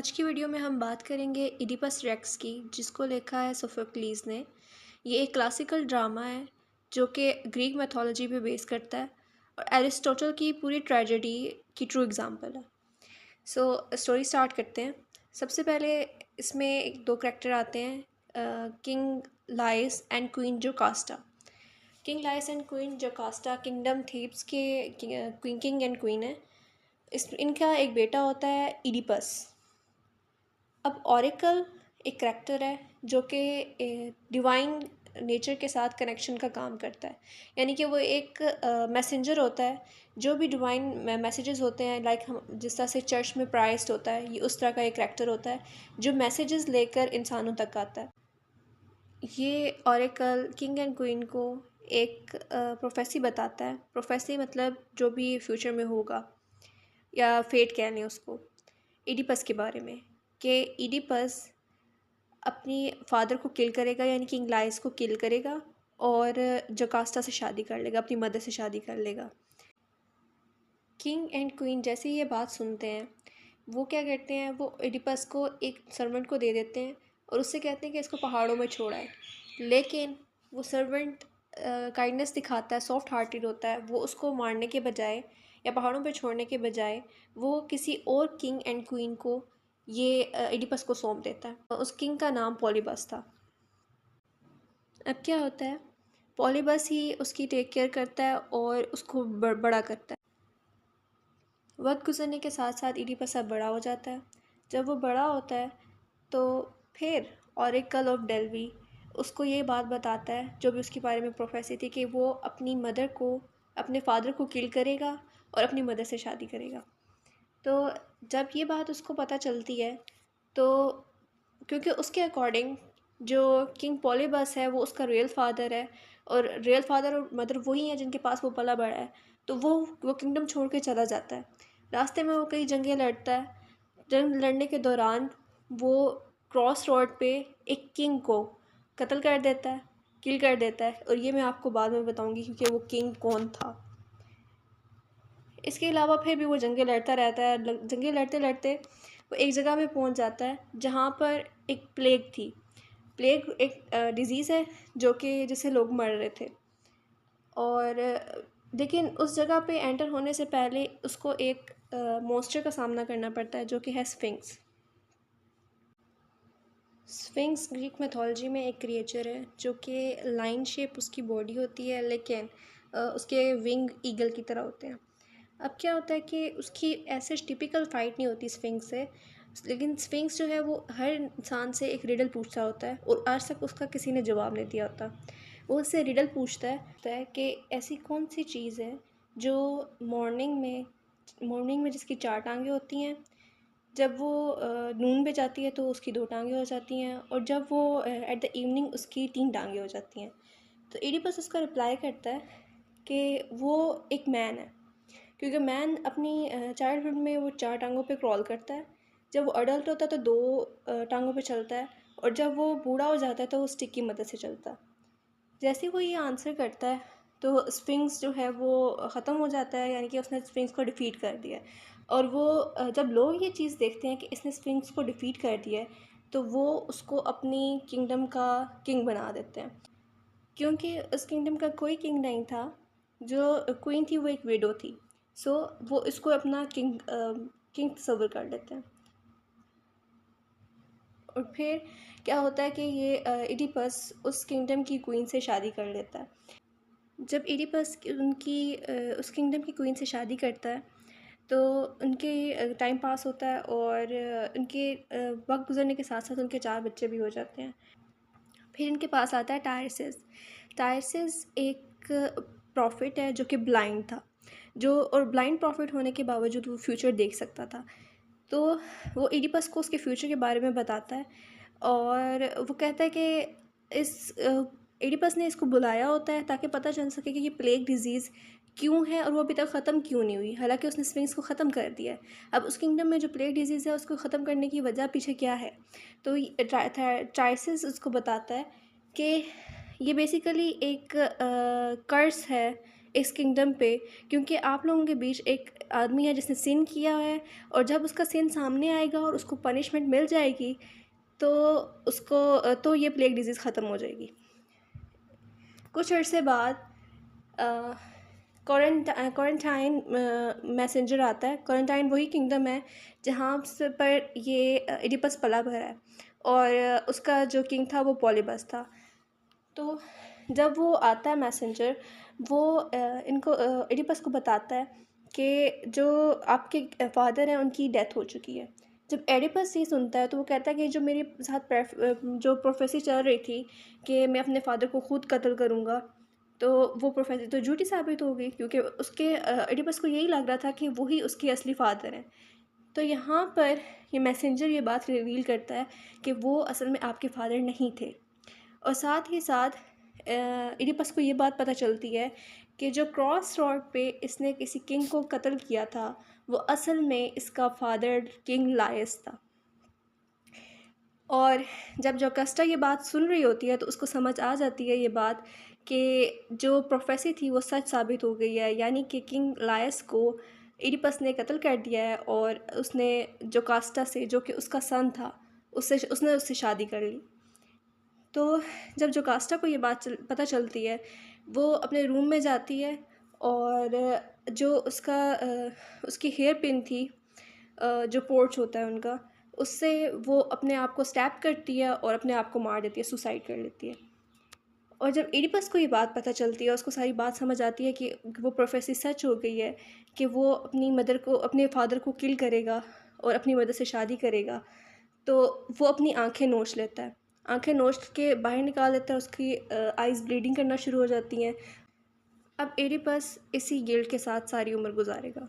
आज की वीडियो में हम बात करेंगे इडिपस रेक्स की, जिसको लिखा है सोफोक्लीज ने। ये एक क्लासिकल ड्रामा है जो कि ग्रीक मैथोलॉजी पे बेस करता है और एरिस्टोटल की पूरी ट्रेजेडी की ट्रू एग्जांपल है। सो स्टोरी स्टार्ट करते हैं। सबसे पहले इसमें एक दो कैरेक्टर आते हैं, king Laius and queen Jocasta. King Laius and queen Jocasta kingdom Thebes के किंग एंड क्वीन है। इनका एक बेटा होता है इडिपस। अब ऑरिकल एक करैक्टर है जो कि डिवाइन नेचर के साथ कनेक्शन का काम करता है, यानी कि वो एक मैसेंजर होता है। जो भी डिवाइन मैसेजेस होते हैं, लाइक हम जिस तरह से चर्च में प्राइस्ट होता है, ये उस तरह का एक करैक्टर होता है जो मैसेजेस लेकर इंसानों तक आता है। ये ऑरिकल किंग एंड क्वीन को एक प्रोफेसी बताता है। प्रोफेसी मतलब जो भी फ्यूचर में होगा, या फेट कह लें उसको, इडिपस के बारे में, कि इडिपस अपनी फादर को किल करेगा, यानी किंग लाइस को किल करेगा और जोकास्टा से शादी कर लेगा, अपनी मदर से शादी कर लेगा। किंग एंड क्वीन जैसे ये बात सुनते हैं, वो क्या करते हैं, वो इडिपस को एक सर्वेंट को दे देते हैं और उससे कहते हैं कि इसको पहाड़ों में छोड़ा है। लेकिन वो सर्वेंट काइंडनेस दिखाता है, सॉफ्ट हार्टेड होता है। वो उसको मारने के बजाय या पहाड़ों पे छोड़ने के बजाय वो किसी और किंग एंड क्वीन को ये इडिपस को सौंप देता है। उस किंग का नाम पॉलीबस था। अब क्या होता है, पॉलीबस ही उसकी टेक केयर करता है और उसको बड़ा करता है। वक्त गुजरने के साथ साथ इडिपस अब बड़ा हो जाता है। जब वो बड़ा होता है तो फिर ऑरिकल ऑफ डेल्वी उसको ये बात बताता है, जो भी उसके बारे में प्रोफेसी थी, कि वो अपनी मदर को, अपने फादर को किल करेगा और अपनी मदर से शादी करेगा। तो जब ये बात उसको पता चलती है, तो क्योंकि उसके अकॉर्डिंग जो किंग पॉलीबस है वो उसका रियल फादर है, और रियल फादर और मदर वही हैं जिनके पास वो पला बड़ा है, तो वो किंगडम छोड़ के चला जाता है। रास्ते में वो कई जंगें लड़ता है। जंग लड़ने के दौरान वो क्रॉस रोड पे एक किंग को कत्ल कर देता है, किल कर देता है, और ये मैं आपको बाद में बताऊंगी क्योंकि वो किंग कौन था। इसके अलावा फिर भी वो जंगें लड़ता रहता है। जंगें लड़ते लड़ते वो एक जगह पे पहुंच जाता है जहाँ पर एक प्लेग थी। प्लेग एक डिज़ीज़ है जो कि जिससे लोग मर रहे थे। और लेकिन उस जगह पे एंटर होने से पहले उसको एक मॉन्स्टर का सामना करना पड़ता है, जो कि है स्फिंक्स। स्फिंक्स ग्रीक मैथोलॉजी में एक क्रिएचर है जो कि लाइन शेप उसकी बॉडी होती है, लेकिन उसके विंग ईगल की तरह होते हैं। अब क्या होता है कि उसकी ऐसे टिपिकल फाइट नहीं होती स्फिंक्स से, लेकिन स्फिंक्स जो है वो हर इंसान से एक रिडल पूछता होता है और आज तक उसका किसी ने जवाब नहीं दिया होता। वो उससे रिडल पूछता है कि ऐसी कौन सी चीज़ है जो मॉर्निंग में जिसकी चार टांगें होती हैं, जब वो नून पे जाती है तो उसकी दो टांगें हो जाती हैं, और जब वो एट द इवनिंग उसकी तीन टांगें हो जाती हैं। तो इडिपस उसका रिप्लाई करता है कि वो एक मैन है, क्योंकि मैन अपनी चाइल्डहुड में वो चार टांगों पे क्रॉल करता है। जब वो अडल्ट होता है तो दो टांगों पे चलता है, और जब वो बूढ़ा हो जाता है तो वो स्टिक की मदद से चलता है। जैसे ही वो ये आंसर करता है तो स्फिंक्स जो है वो ख़त्म हो जाता है, यानी कि उसने स्फिंक्स को डिफ़ीट कर दिया है। और वो जब लोग ये चीज़ देखते हैं कि इसने स्फिंक्स को डिफ़ीट कर दिया है, तो वो उसको अपनी किंगडम का किंग बना देते हैं। क्योंकि उस किंगडम का कोई किंग नहीं था, जो क्वीन थी वो एक विडो थी। सो वो इसको अपना किंग तस्वर कर लेते हैं। और फिर क्या होता है कि ये इडिपस उस किंगडम की क्वीन से शादी कर लेता है। जब इडिपस उस किंगडम की क्वीन से शादी करता है, तो उनके टाइम पास होता है, और उनके वक्त गुजरने के साथ साथ उनके चार बच्चे भी हो जाते हैं। फिर इनके पास आता है टायरसिस। टायरसिस एक प्रॉफिट है जो कि ब्लाइंड था, और ब्लाइंड प्रॉफिट होने के बावजूद वो फ्यूचर देख सकता था। तो वो इडिपस को उसके फ्यूचर के बारे में बताता है, और वो कहता है कि इस एडिपस ने इसको बुलाया होता है ताकि पता चल सके कि ये प्लेग डिजीज़ क्यों है और वो अभी तक ख़त्म क्यों नहीं हुई, हालांकि उसने स्फिंक्स को ख़त्म कर दिया है। अब उस किंगडम में जो प्लेग डिजीज़ है उसको ख़त्म करने की वजह पीछे क्या है, तो ट्राइसिस उसको बताता है कि ये बेसिकली एक कर्स है इस किंगडम पे, क्योंकि आप लोगों के बीच एक आदमी है जिसने सिन किया है, और जब उसका सिन सामने आएगा और उसको पनिशमेंट मिल जाएगी तो तो ये प्लेग डिजीज़ ख़त्म हो जाएगी। कुछ अर्से बाद क्वारंटाइन मैसेंजर आता है। क्वारंटाइन वही किंगडम है जहाँ से पर ये इडिपस पला भरा है, और उसका जो किंग था वो पॉलीबस था। तो जब वो आता है मैसेंजर, वो इनको इडिपस को बताता है कि जो आपके फादर हैं उनकी डेथ हो चुकी है। जब एडिपस ये सुनता है तो वो कहता है कि जो मेरे साथ जो प्रोफेसी चल रही थी कि मैं अपने फादर को खुद कत्ल करूँगा, तो वो प्रोफेसी तो झूठी साबित हो गई, क्योंकि उसके एडिपस को यही लग रहा था कि वही उसके असली फादर हैं। तो यहाँ पर ये मैसेंजर ये बात रिवील करता है कि वो असल में आपके फादर नहीं थे। और साथ ही साथ इडिपस को ये बात पता चलती है कि जो क्रॉस रोड पे इसने किसी किंग को कत्ल किया था वो असल में इसका फादर किंग लायस था। और जब जोकास्टा ये बात सुन रही होती है तो उसको समझ आ जाती है ये बात कि जो प्रोफेसी थी वो सच साबित हो गई है, यानी कि किंग लायस को इडिपस ने कत्ल कर दिया है, और उसने जोकास्टा से, जो कि उसका सन था, उसने उससे शादी कर ली। तो जब जोकास्टा को ये बात पता चलती है, वो अपने रूम में जाती है, और जो उसकी हेयर पिन थी, जो पोर्च होता है उनका, उससे वो अपने आप को स्टैब करती है और अपने आप को मार देती है, सुसाइड कर लेती है। और जब इडिपस को ये बात पता चलती है, उसको सारी बात समझ आती है कि वो प्रोफेसी सच हो गई है, कि वो अपने फादर को किल करेगा और अपनी मदर से शादी करेगा, तो वो अपनी आंखें नोच लेता है। आंखें नोच के बाहर निकाल देता है, उसकी आइज़ ब्लीडिंग करना शुरू हो जाती हैं। अब एडिपस इसी गिल्ट के साथ सारी उम्र गुजारेगा।